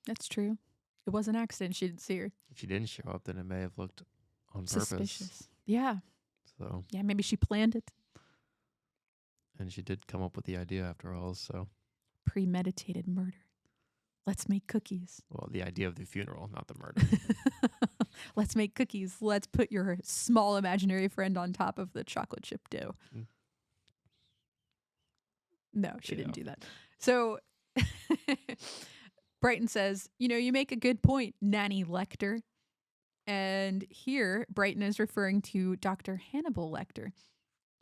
That's true. It was an accident. She didn't see her. If she didn't show up, then it may have looked on Suspicious. purpose. Yeah. So, Yeah, maybe she planned it. and she did come up with the idea after all. So, Premeditated murder. Let's make cookies. well, the idea of the funeral, not the murder. Let's make cookies. Let's put your small imaginary friend on top of the chocolate chip dough. Mm. No, she Yeah. didn't do that. So Brighton says, you make a good point, Nanny Lecter. And here, Brighton is referring to Dr. Hannibal Lecter.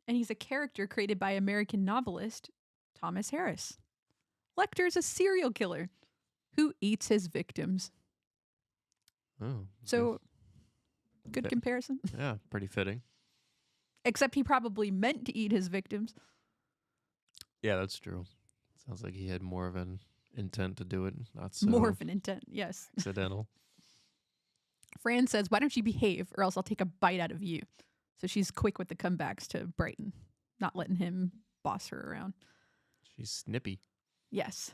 And he's a character created by American novelist Thomas Harris. Lecter is a serial killer who eats his victims. Oh. So, good Fit- comparison. Yeah, pretty fitting. Except he probably meant to eat his victims. Yeah, that's true. Sounds like he had more of an intent to do it, not so More of an intent, yes. accidental. Fran says, why don't you behave or else I'll take a bite out of you. So she's quick with the comebacks to Brighton, not letting him boss her around. She's snippy. Yes.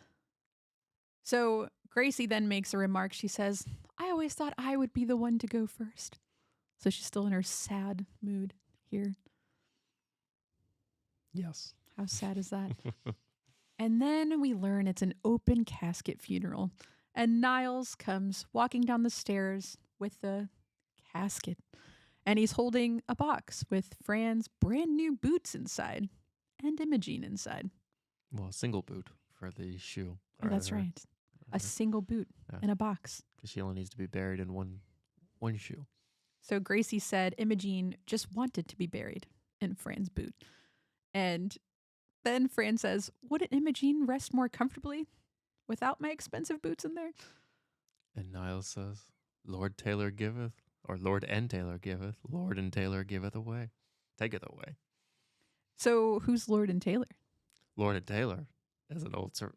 So Gracie then makes a remark. She says, I always thought I would be the one to go first. So she's still in her sad mood here. Yes. How sad is that? And then we learn it's an open casket funeral. And Niles comes walking down the stairs with the casket. And he's holding a box with Fran's brand new boots inside and Imogene inside. Well, a single boot for the shoe. Oh, that's right. A single boot in a box. Because she only needs to be buried in one shoe. So Gracie said Imogene just wanted to be buried in Fran's boot. And then Fran says, wouldn't Imogene rest more comfortably without my expensive boots in there? And Niles says, Lord Taylor giveth, or Lord and Taylor giveth, Lord and Taylor giveth away. Taketh away. So who's Lord and Taylor? Lord and Taylor is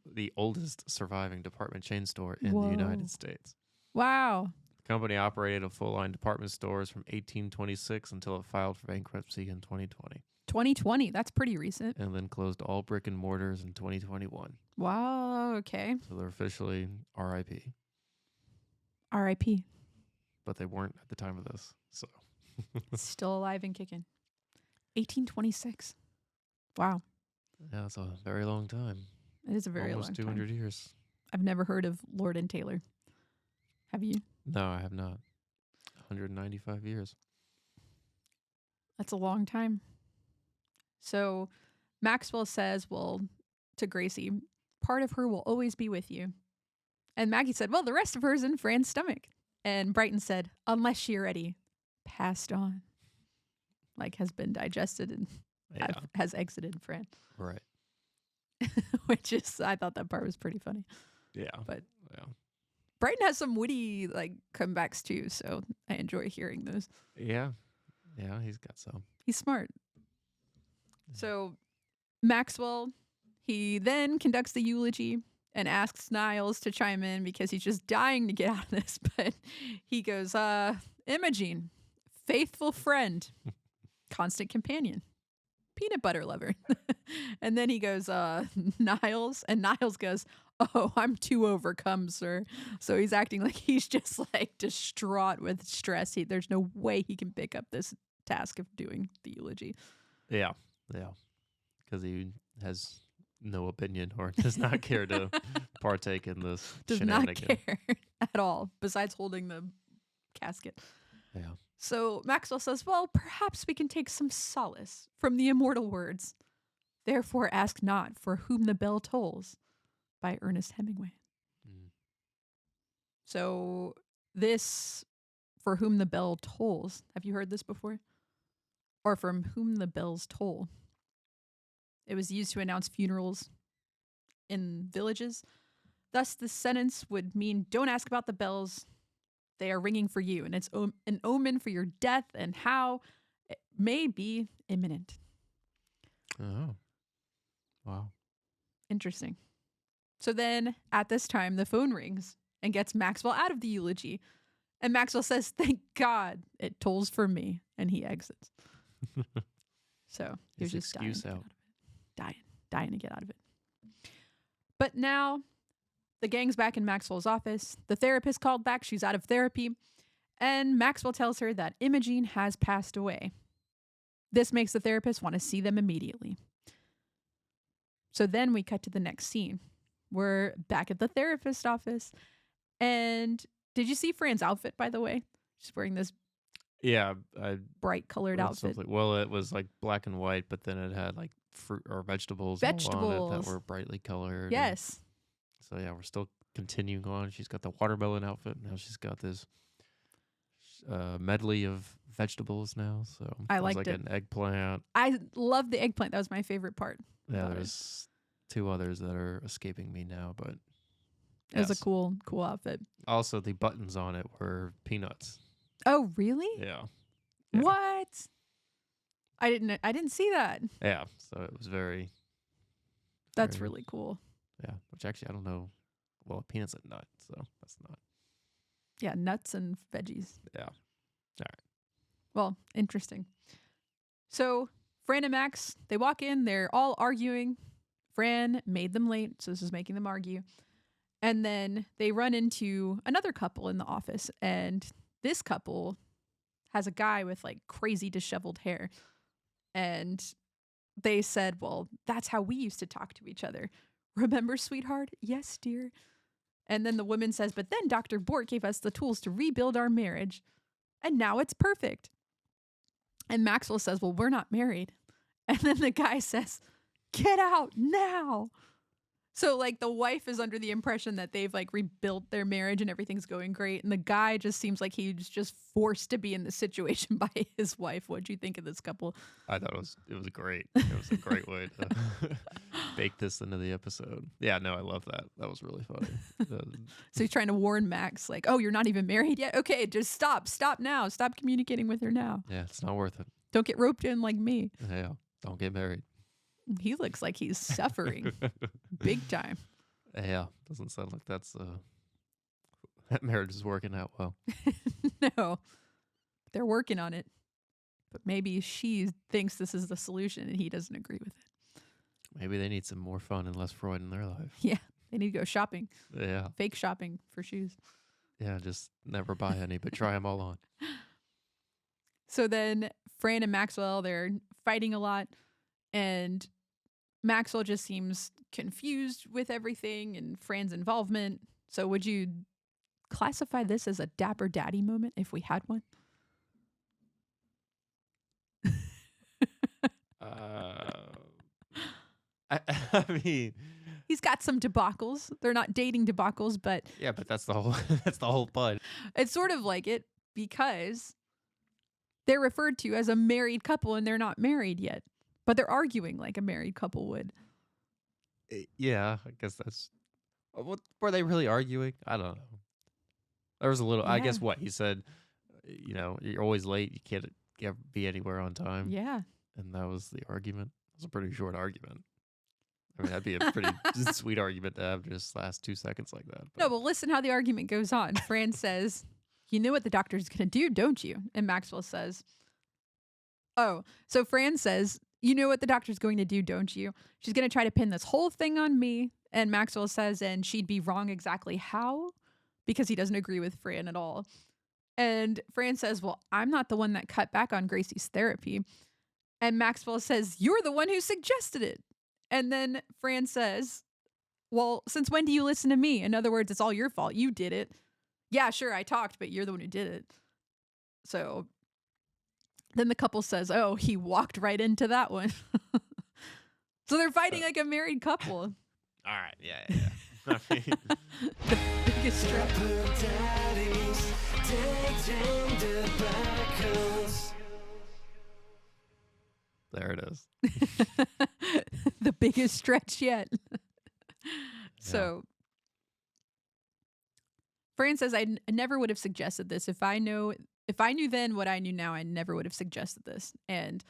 the oldest surviving department chain store in Whoa. the United States. Wow. The company operated a full-line department stores from 1826 until it filed for bankruptcy in 2020. 2020. That's pretty recent. And then closed all brick and mortars in 2021. Wow. Okay. So they're officially RIP. R.I.P. But they weren't at the time of this. So Still alive and kicking. 1826. Wow. yeah, it's a very long time. It is a very Almost long 200 time. years. I've never heard of Lord and Taylor. Have you? No, I have not. 195 years. That's a long time. So Maxwell says, well, to Gracie, part of her will always be with you. And Maggie said, well, the rest of her is in Fran's stomach. And Brighton said, unless she already passed on, like has been digested and Yeah. has exited Fran. Right. Which is, I thought that part was pretty funny. Yeah. But yeah. Brighton has some witty like comebacks too, so I enjoy hearing those. Yeah. Yeah, he's got some. He's smart. So Maxwell, he then conducts the eulogy and asks Niles to chime in because he's just dying to get out of this. But he goes, Imogene, faithful friend, constant companion, peanut butter lover. And then he goes, Niles. And Niles goes, oh, I'm too overcome, sir. So he's acting like he's just like distraught with stress. There's no way he can pick up this task of doing the eulogy. Yeah. Yeah. Because he has no opinion or does not care to partake in this Does not shenanigan. care at all, besides holding the casket. Yeah. So Maxwell says, well, perhaps we can take some solace from the immortal words. Therefore ask not for whom the bell tolls, by Ernest Hemingway. Mm. So this, for whom the bell tolls, have you heard this before? Or from whom the bells toll. It was used to announce funerals in villages. Thus, the sentence would mean, don't ask about the bells. They are ringing for you. And it's an omen for your death and how it may be imminent. Oh. Wow. Interesting. So then, at this time, the phone rings and gets Maxwell out of the eulogy. And Maxwell says, thank God it tolls for me. And he exits. So he was His just dying to excuse get out out. of it. Dying to get out of it. But now the gang's back in Maxwell's office. The therapist called back. She's out of therapy. And Maxwell tells her that Imogene has passed away. This makes the therapist want to see them immediately. So then we cut to the next scene. We're back at the therapist office. And did you see Fran's outfit, by the way? She's wearing this Yeah. I bright colored read outfit. something. Well, it was like black and white, but then it had like fruit or vegetables all on it Vegetables. that were brightly colored. and- Yes. So yeah, we're still continuing on. She's got the watermelon outfit. Now she's got this medley of vegetables now. So I there's liked like it. an eggplant. I love the eggplant. That was my favorite part. Yeah, about it. there's two others that are escaping me now, but It was a yes. cool outfit. Also, the buttons on it were peanuts. Oh, really? Yeah. Yeah. What? I didn't see that. Yeah. So it was very, That's very- really cool. yeah. Which actually, I don't know. Well, peanuts a nut, so that's not. Yeah, nuts and veggies. Yeah. Well, interesting. So Fran and Max, they walk in, they're all arguing. Fran made them late, so this is making them argue. And then they run into another couple in the office, and this couple has a guy with like crazy disheveled hair. And they said, well, that's how we used to talk to each other. Remember, sweetheart? Yes, dear. And then the woman says, but then Dr. Bort gave us the tools to rebuild our marriage. And now it's perfect. And Maxwell says, well, we're not married. And then the guy says, get out now. So like the wife is under the impression that they've like rebuilt their marriage and everything's going great. And the guy just seems like he's just forced to be in this situation by his wife. What'd you think of this couple? I thought it was great. It was a great way to bake this into the episode. Yeah, no, I love that. That was really funny. So he's trying to warn Max like, oh, you're not even married yet? Okay, just stop now. Stop communicating with her now. Yeah, it's not worth it. Don't get roped in like me. Yeah, don't get married. He looks like he's suffering big time. Yeah, doesn't sound like that marriage is working out well. No, they're working on it. But maybe she thinks this is the solution and he doesn't agree with it. Maybe they need some more fun and less Freud in their life. Yeah, they need to go shopping, Yeah, fake shopping for shoes. yeah, just never buy any, but try them all on. So then Fran and Maxwell, they're fighting a lot. And Maxwell just seems confused with everything and Fran's involvement. So would you classify this as a dapper daddy moment if we had one? I mean, He's got some debacles. They're not dating debacles, but yeah, but that's the whole that's the whole point. it's sort of like it because they're referred to as a married couple and they're not married yet. But they're arguing like a married couple would. Yeah, I guess that's. What were they really arguing? I don't know. There was a little. I Yeah. guess what he said. You're always late. You can't be anywhere on time. Yeah. And that was the argument. It was a pretty short argument. I mean, that'd be a pretty sweet argument to have just last 2 seconds like that. No, but listen how the argument goes on. Fran says, "You know what the doctor's going to do, don't you?" And Maxwell says, "Oh." So Fran says, "You know what the doctor's going to do, don't you? She's going to try to pin this whole thing on me." And Maxwell says, "And she'd be wrong exactly how?" Because he doesn't agree with Fran at all. And Fran says, "Well, I'm not the one that cut back on Gracie's therapy." And Maxwell says, "You're the one who suggested it." And then Fran says, "Well, since when do you listen to me? In other words, it's all your fault. You did it." "Yeah, sure, I talked, but you're the one who did it." So then the couple says, "Oh, he walked right into that one." So they're fighting like a married couple. All right, yeah. I mean, The biggest stretch. Daddies, dating debackles. there it is. The biggest stretch yet. So Fran says, I never would have suggested this. If I knew then what I knew now, I never would have suggested this." And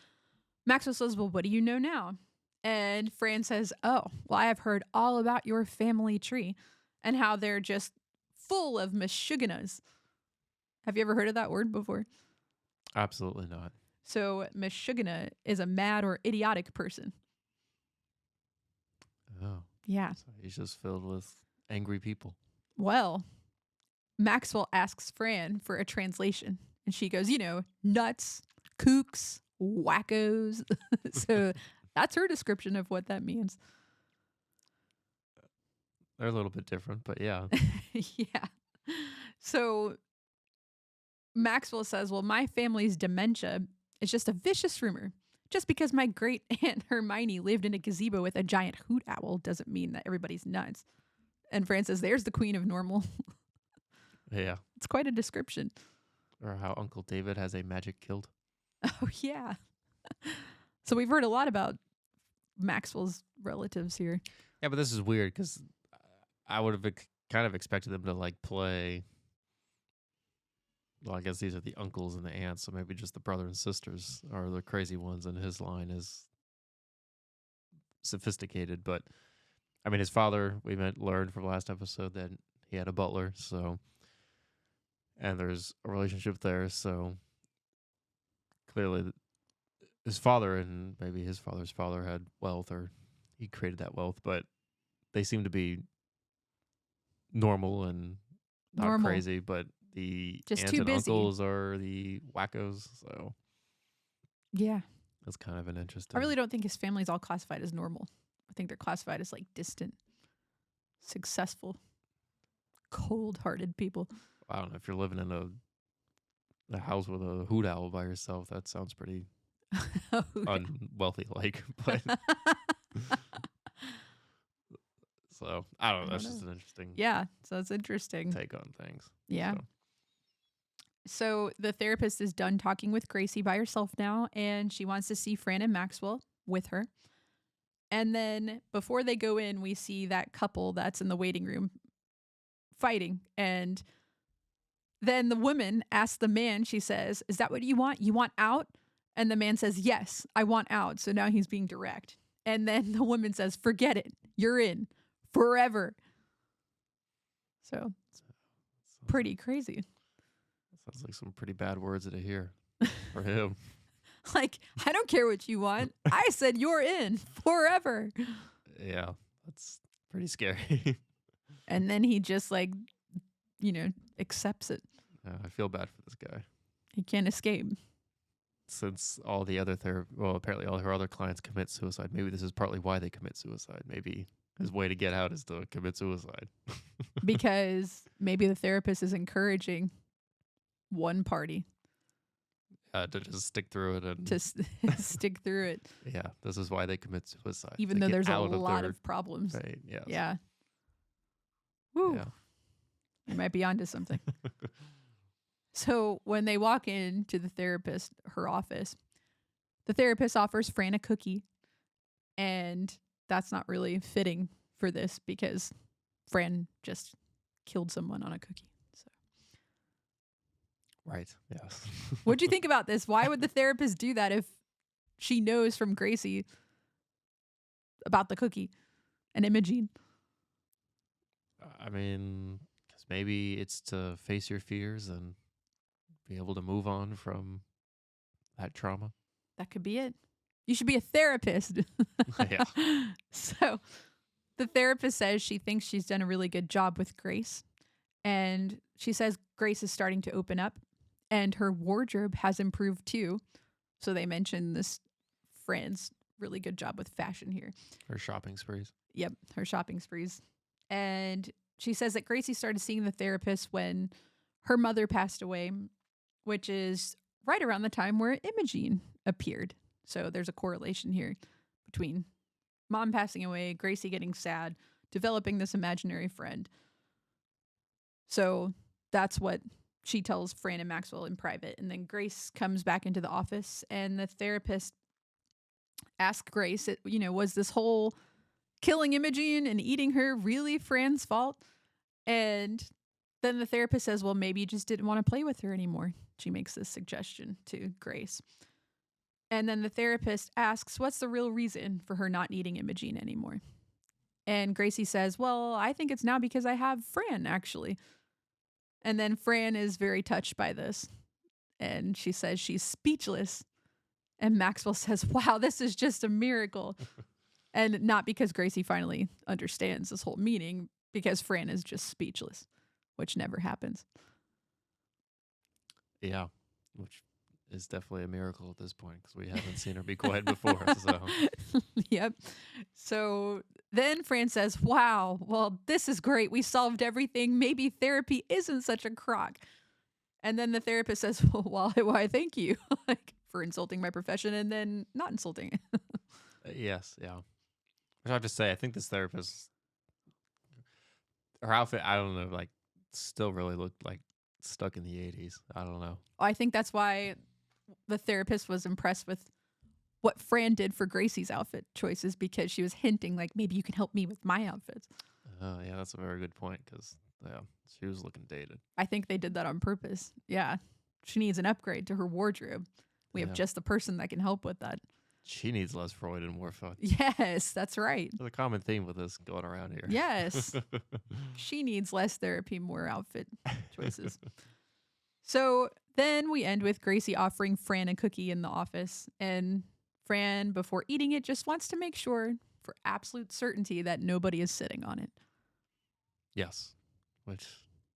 Maxwell says, "Well, what do you know now?" And Fran says, "Oh, well, I have heard all about your family tree and how they're just full of mishuganas." Have you ever heard of that word before? Absolutely not. So mishugana is a mad or idiotic person. Oh, Yeah. so he's just filled with angry people. Well, Maxwell asks Fran for a translation, and she goes, nuts, kooks, wackos. So that's her description of what that means. They're a little bit different, but yeah. Yeah. So Maxwell says, "Well, my family's dementia is just a vicious rumor. Just because my great aunt Hermione lived in a gazebo with a giant hoot owl doesn't mean that everybody's nuts." And Fran says, "There's the queen of normal." Yeah. It's quite a description. Or how Uncle David has a magic kilt. Oh, yeah. So we've heard a lot about Maxwell's relatives here. Yeah, but this is weird because I would have kind of expected them to like play. Well, I guess these are the uncles and the aunts, so maybe just the brother and sisters are the crazy ones, and his line is sophisticated. But I mean, his father, we learned from last episode that he had a butler, so, and there's a relationship there, so clearly his father and maybe his father's father had wealth, or he created that wealth, but they seem to be normal and not crazy, but the just aunts too and busy. uncles are the wackos, so Yeah. that's kind of an interesting. I really don't think his family's all classified as normal. I think they're classified as like distant, successful, cold-hearted people. I don't know if you're living in a house with a hoot owl by yourself. That sounds pretty unwealthy, like. But so I don't know. That's just an interesting. Yeah, so it's interesting Take on things. Yeah. So the therapist is done talking with Gracie by herself now, and she wants to see Fran and Maxwell with her. And then before they go in, we see that couple that's in the waiting room fighting. And then the woman asks the man, she says, "Is that what you want? You want out?" And the man says, "Yes, I want out." So now he's being direct. And then the woman says, "Forget it. You're in forever." So it's pretty crazy. Sounds like some pretty bad words to hear for him. Like, I don't care what you want. I said you're in forever. Yeah, that's pretty scary. And then he just like, accepts it. I feel bad for this guy. He can't escape. since all the other apparently all her other clients commit suicide, maybe this is partly why they commit suicide. Maybe his way to get out is to commit suicide. Because maybe the therapist is encouraging one party To just stick through it and to stick through it, yeah, this is why they commit suicide. even to though get there's a out lot their of problems. pain. Yes. Yeah. Woo. Yeah. You might be onto something. So when they walk into her office, the therapist offers Fran a cookie. And that's not really fitting for this because Fran just killed someone on a cookie. So Right. Yes. what'd you think about this? Why would the therapist do that if she knows from Gracie about the cookie and Imogene? I mean, 'cause maybe it's to face your fears and be able to move on from that trauma. That could be it. You should be a therapist. Yeah. So the therapist says she thinks she's done a really good job with Grace. And she says Grace is starting to open up and her wardrobe has improved too. So they mentioned this Fran's really good job with fashion here. Her shopping sprees. Yep, her shopping sprees. And she says that Gracie started seeing the therapist when her mother passed away, which is right around the time where Imogene appeared. So there's a correlation here between mom passing away, Gracie getting sad, developing this imaginary friend. So that's what she tells Fran and Maxwell in private. And then Grace comes back into the office and the therapist asks Grace, was this whole killing Imogene and eating her really Fran's fault? And then the therapist says, well, maybe you just didn't want to play with her anymore. She makes this suggestion to Grace. And then the therapist asks, what's the real reason for her not needing Imogene anymore? And Gracie says, well, I think it's now because I have Fran, actually. And then Fran is very touched by this. And she says she's speechless. And Maxwell says, wow, this is just a miracle. And not because Gracie finally understands this whole meaning, because Fran is just speechless, which never happens. Yeah, which is definitely a miracle at this point because we haven't seen her be quiet before. So Yep. So then Fran says, wow, well, this is great. We solved everything. Maybe therapy isn't such a crock. And then the therapist says, well, why thank you like for insulting my profession and then not insulting it. yes, yeah. Which I have to say, I think this therapist, her outfit, I don't know, like still really looked like stuck in the 80s. I don't know. I think that's why the therapist was impressed with what Fran did for Gracie's outfit choices, because she was hinting like, maybe you can help me with my outfits. Oh, yeah, that's a very good point because, yeah, she was looking dated. I think they did that on purpose. Yeah. She needs an upgrade to her wardrobe. We have Yeah. just the person that can help with that. She needs less Freud and more fun. Yes, that's right. There's a common theme with this going around here. Yes. She needs less therapy, more outfit choices. So then we end with Gracie offering Fran a cookie in the office. And Fran, before eating it, just wants to make sure for absolute certainty that nobody is sitting on it. Yes, which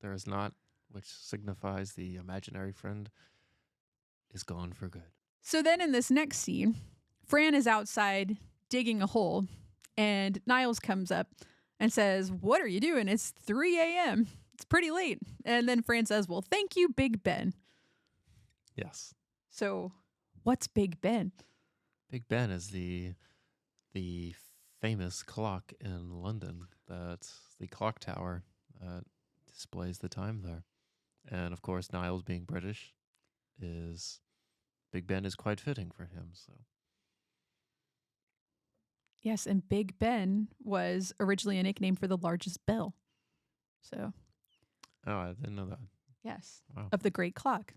there is not, which signifies the imaginary friend is gone for good. So then in this next scene, Fran is outside digging a hole, and Niles comes up and says, what are you doing? It's 3 a.m. It's pretty late. And then Fran says, well, thank you, Big Ben. Yes. So what's Big Ben? Big Ben is the famous clock in London. That's the clock tower that displays the time there. And of course, Niles being British, is Big Ben is quite fitting for him. So Yes, and Big Ben was originally a nickname for the largest bell. So, oh, I didn't know that. yes, Wow. of the great clock.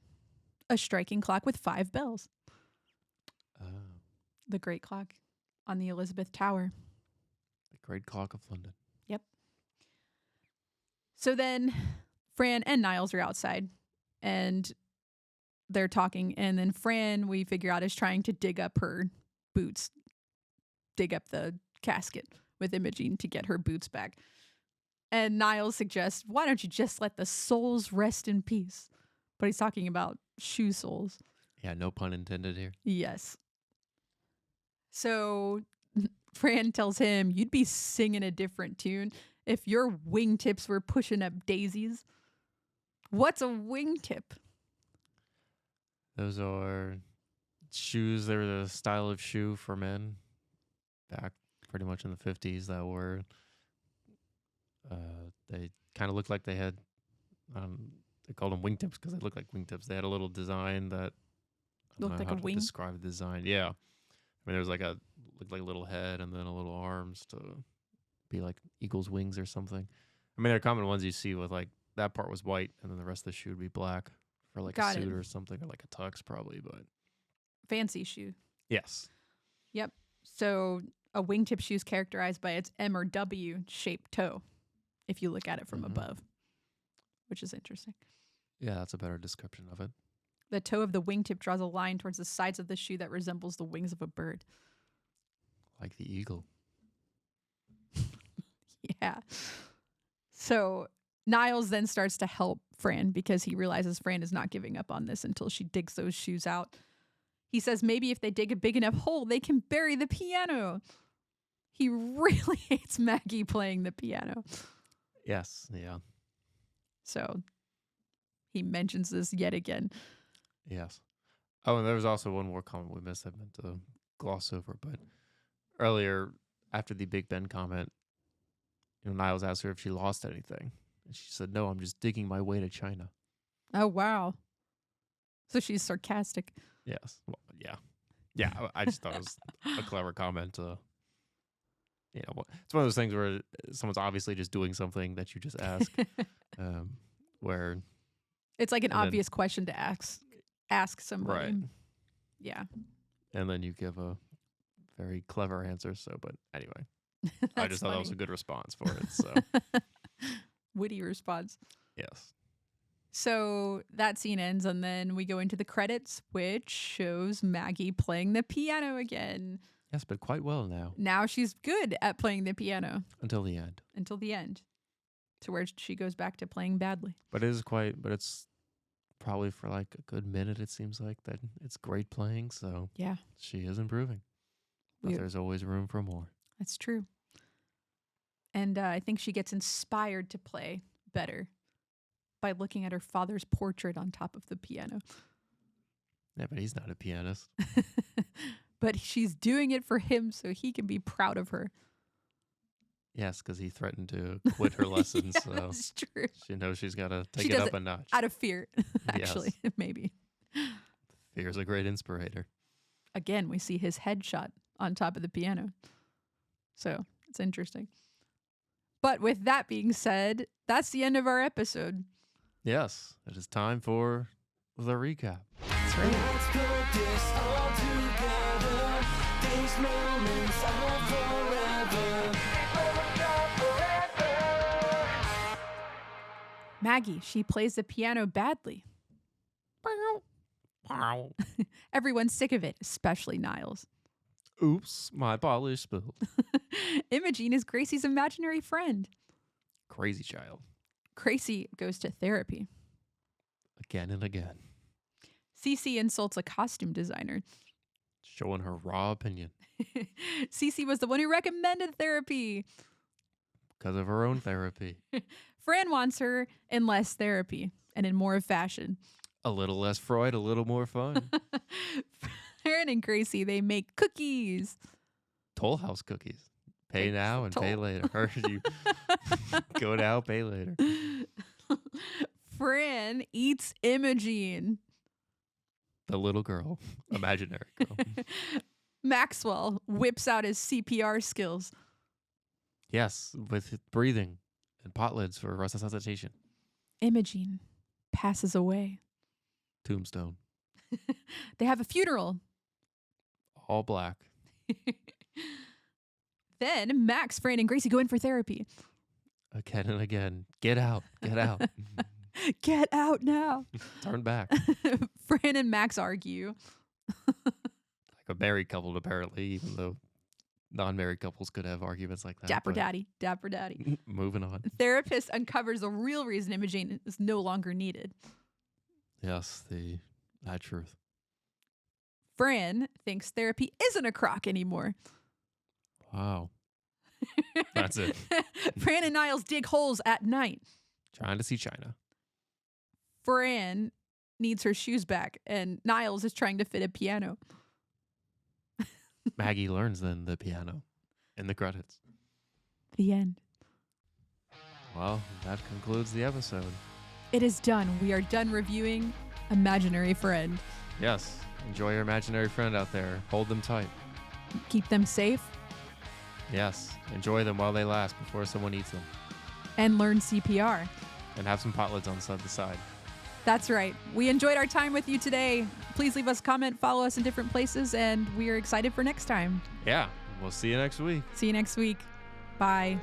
A striking clock with 5 bells. Oh, The great clock on the Elizabeth Tower. the great clock of London. So then Fran and Niles are outside and they're talking. And then Fran, we figure out, is trying to dig up her boots, dig up the casket with Imogene to get her boots back. And Niles suggests, why don't you just let the souls rest in peace? But he's talking about shoe soles. Yeah, no pun intended here. Yes. So Fran tells him, you'd be singing a different tune if your wingtips were pushing up daisies. What's a wingtip? Those are shoes. They were the style of shoe for men back pretty much in the 50s that were, they kind of looked like they had, they called them wingtips because they looked like wingtips. They had a little design that, I don't Looked know like how a to wing? describe the design. Yeah. I mean, there was like looked like a little head and then a little arms to be like eagle's wings or something. I mean, they're common ones you see with like, that part was white and then the rest of the shoe would be black for like Got a it. suit or something, or like a tux probably, but Fancy shoe. yes. Yep. So a wingtip shoe is characterized by its M or W shaped toe, if you look at it from Mhm. above, which is interesting. Yeah, that's a better description of it. The toe of the wingtip draws a line towards the sides of the shoe that resembles the wings of a bird. Like the eagle. Yeah. So Niles then starts to help Fran because he realizes Fran is not giving up on this until she digs those shoes out. He says maybe if they dig a big enough hole, they can bury the piano. He really hates Maggie playing the piano. Yes, yeah. So he mentions this yet again. Yes. Oh, and there was also one more comment we missed I meant to gloss over, but earlier, after the Big Ben comment, Niles asked her if she lost anything. And she said, no, I'm just digging my way to China. Oh, wow. So she's sarcastic. Yes. Well, yeah. Yeah, I just thought it was a clever comment. It's one of those things where someone's obviously just doing something that you just ask, where... It's like an And then- obvious question to ask somebody. Right. Yeah. And then you give a very clever answer. So, but anyway, I just thought that was a good response for it. So, Witty response. yes. So that scene ends, and then we go into the credits, which shows Maggie playing the piano again. Yes, but quite well now Now she's good at playing the piano until the end. until the end, to where she goes back to playing badly. But it's probably for like a good minute, it seems like, that it's great playing. So Yeah, she is improving. But Weird. there's always room for more. that's true. And I think she gets inspired to play better by looking at her father's portrait on top of the piano. Yeah, but he's not a pianist. But she's doing it for him so he can be proud of her. Yes, because he threatened to quit her lessons. Yeah, So that's true. she knows she's got to She take it does up it a notch. Out of fear, actually, maybe. Fear's a great inspirator. Again, we see his headshot on top of the piano. So it's interesting. But with that being said, that's the end of our episode. Yes, it is time for the recap. That's right. Let's put this all together. These moments are forever. Maggie, she plays the piano badly. Everyone's sick of it, especially Niles. Oops, my polish spilled. Imogene is Gracie's imaginary friend. Crazy child. Gracie goes to therapy. Again and again. Cece insults a costume designer. Showing her raw opinion Cece was the one who recommended therapy. because of her own therapy. Fran wants her in less therapy and in more of fashion. A little less Freud, a little more fun. Fran and Gracie, they make cookies. Toll House cookies. Pay Thanks, now and pay Toll. later. Or you go now, pay later. Fran eats Imogene. The little girl. Imaginary girl. Maxwell whips out his CPR skills. Yes, with breathing and pot lids for resuscitation. Imogene passes away. Tombstone. They have a funeral. All black. Then Max, Fran, and Gracie go in for therapy. Again and again. Get out. Get out. Get out now. Turn back. Fran and Max argue. Like a married couple, apparently, even though non-married couples could have arguments like that. Dapper but daddy, dapper daddy. Moving on. Therapist uncovers the real reason Imogene is no longer needed. Yes, that truth. Fran thinks therapy isn't a crock anymore. Wow. That's it. Fran and Niles dig holes at night. Trying to see China. Fran needs her shoes back, and Niles is trying to fit a piano. Maggie learns then the piano in the credits. The end. Well, that concludes the episode. It is done. We are done reviewing Imaginary Friend. Yes. Enjoy your imaginary friend out there. Hold them tight. Keep them safe Yes. Enjoy them while they last before someone eats them. and learn CPR. And have some pot lids on the side. That's right. We enjoyed our time with you today. Please leave us a comment, follow us in different places, and we are excited for next time. Yeah. We'll see you next week. See you next week. Bye.